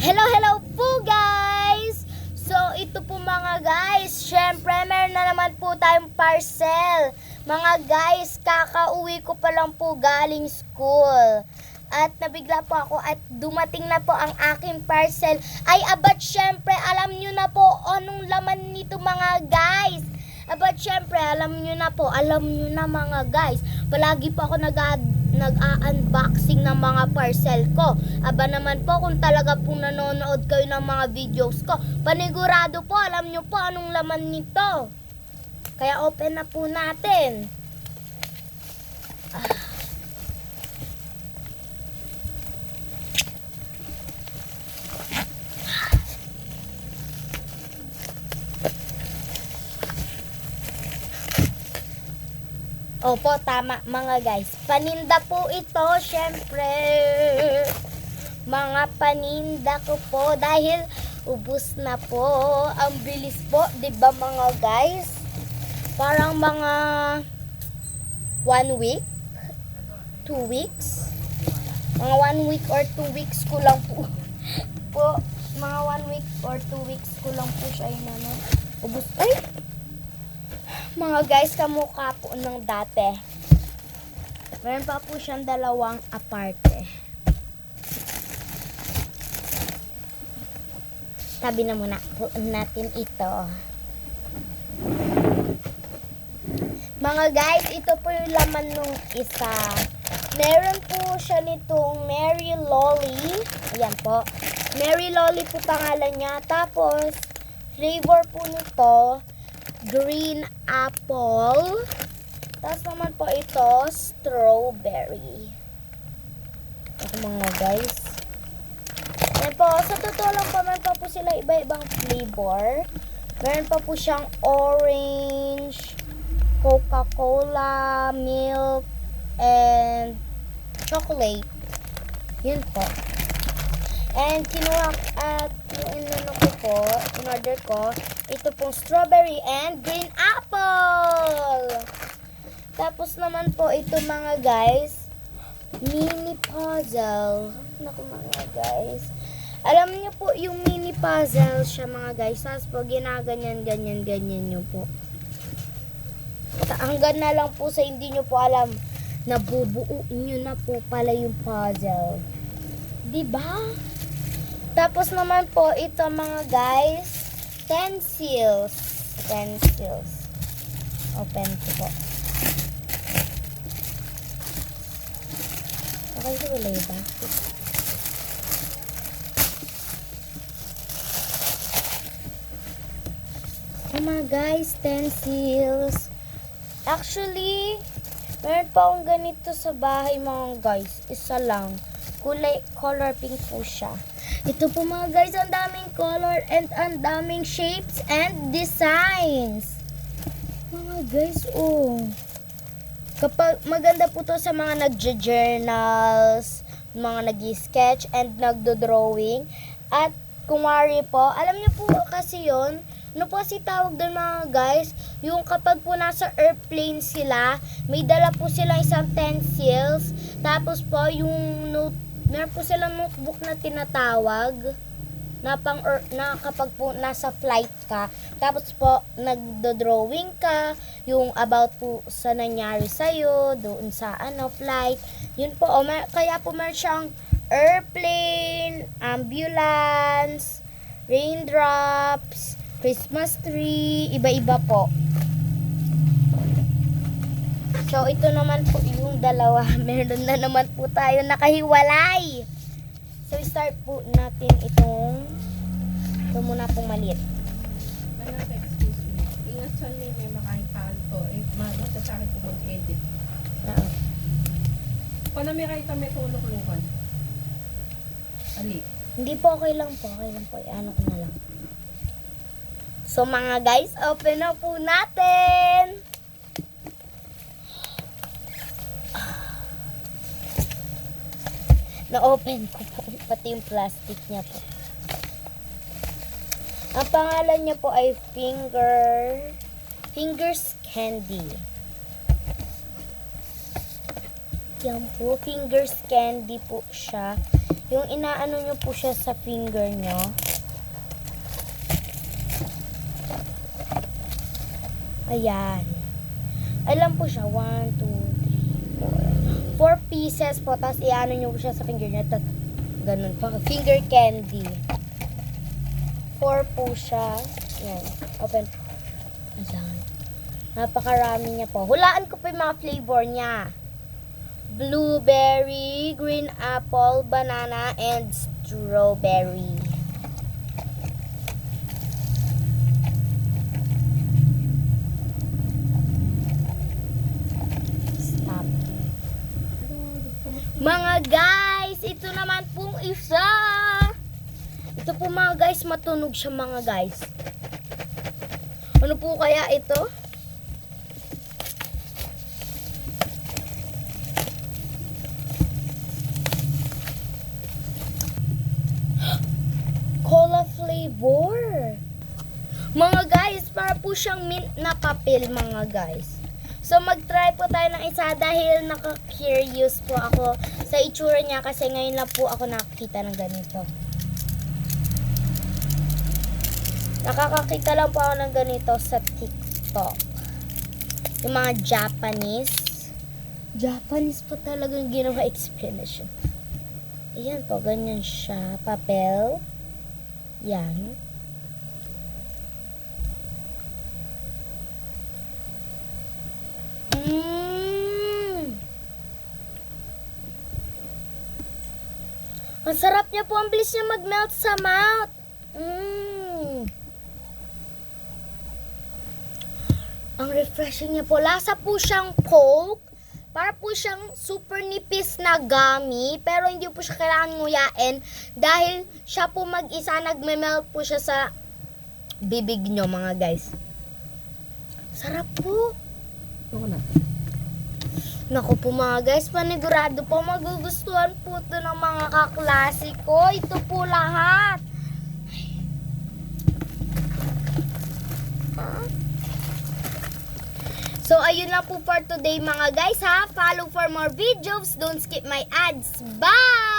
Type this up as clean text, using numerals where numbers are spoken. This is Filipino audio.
Hello po guys! So ito po mga guys, syempre meron na naman po tayong parcel. Mga guys, kakauwi ko pa lang po galing school. At nabigla po ako at dumating na po ang aking parcel. Ay abat syempre, alam nyo na po anong laman nito mga guys. Abat syempre, alam nyo na mga guys. Palagi po ako nag-a-unboxing ng mga parcel ko. Aba naman po kung talaga po nanonood kayo ng mga videos ko, panigurado po alam nyo po anong laman nito. Kaya open na po natin. Opo, tama mga guys. Paninda po ito, syempre. Mga paninda ko po dahil ubos na po. Ang bilis po, 'di ba mga guys? Parang mga 1 week, 2 weeks. Mga 1 week or 2 weeks ko lang po. Mga 1 week or 2 weeks ko lang po siya ubos. Ay! Mga guys, kamukha po ng dati. Meron pa po siyang dalawang aparte. Tabi na muna po natin ito. Mga guys, ito po yung laman nung isa. Meron po siya nitong Mary Lolly. Ayan po. Mary Lolly po pangalan niya. Tapos, flavor po nito, green apple. Tapos naman po ito, strawberry. Ito mga guys. Ayan po, sa totoo lang po, meron pa po sila iba-ibang flavor. Meron pa po siyang orange, Coca-Cola, milk, and chocolate. Yun po. And kinuha at in-order ko, ito pong strawberry and green apple. Tapos naman po ito mga guys, mini puzzle. Naku mga guys. Alam niyo po yung mini puzzle siya mga guys. Tapos po ginaganyan nyo po. Hanggang na lang po sa hindi nyo po alam, nabubuo nyo na po pala yung puzzle. Diba? Tapos naman po ito mga guys, pencils. Open ko po. Okay, so wala ba? Oh mga guys, pencils. Actually, meron pa akong ganito sa bahay mga guys. Isa lang. Color pink po siya. Ito po mga guys, ang daming color and ang daming shapes and designs. Mga guys, kapag maganda po to sa mga nagja-journals, mga nag-sketch and nagdo-drawing. At kung wari po, alam niyo po kasi yon, ano po si tawag doon mga guys, yung kapag po nasa airplane sila, may dala po silang isang pencils, tapos po yung meron po silang notebook na tinatawag na kapag po nasa flight ka, tapos po nagdo-drawing ka yung about po sa nangyari sa'yo doon sa flight. Yun po, kaya po meron siyang airplane, ambulance, raindrops, Christmas tree, iba-iba po. So, ito naman po yung dalawa. Meron na naman po tayo nakahiwalay. So, start po natin ito muna pong maliit. Excuse me. Ingat sa may makain kanto. Masasabi ko mag-edit. Paano may kahit may tulog-lukan? Ali. Hindi po, okay lang po. Ano ko na lang. So, mga guys, open na po natin. Na-open ko po, pati yung plastic niya po. Ang pangalan niya po ay Fingers Candy. Yan po, Fingers Candy po siya. Yung inaano nyo po siya sa finger nyo. Ayan. Alam po siya. 1, 2, 3, 4. 4 pieces po. Tapos iano nyo po siya sa finger nyo. Tapos ganun po. Finger candy. 4 po siya. Ayan. Open. Ayan. Napakarami niya po. Hulaan ko po yung mga flavor niya. Blueberry, green apple, banana, and strawberry. Stop. Mga guys, ito naman pong isa. Ito po mga guys, matunog siya mga guys. Ano po kaya ito? Cola flavor. Mga guys, para po siyang mint na papel mga guys. So mag-try po tayo ng isa dahil naka-curious po ako sa itsura niya kasi ngayon lang po ako nakakita ng ganito. Nakakakita lang po ako ng ganito sa TikTok. Yung mga Japanese po talagang ginawa explanation. Ayan po, ganyan siya. Papel. Yan. Ang sarap niya po. Ang bilis niya mag-melt sa mouth. Ang refreshing niya po. Lasa po siyang Coke. Para po siyang super nipis na gummy. Pero hindi po siya kailangan nguyain. Dahil siya po mag-isa. Nagme-melt po siya sa bibig nyo mga guys. Sarap po. Ito na. Naku po mga guys, panigurado po magugustuhan po ito ng mga kaklase ko. Ito po lahat. So, ayun lang po for today mga guys ha. Follow for more videos. Don't skip my ads. Bye!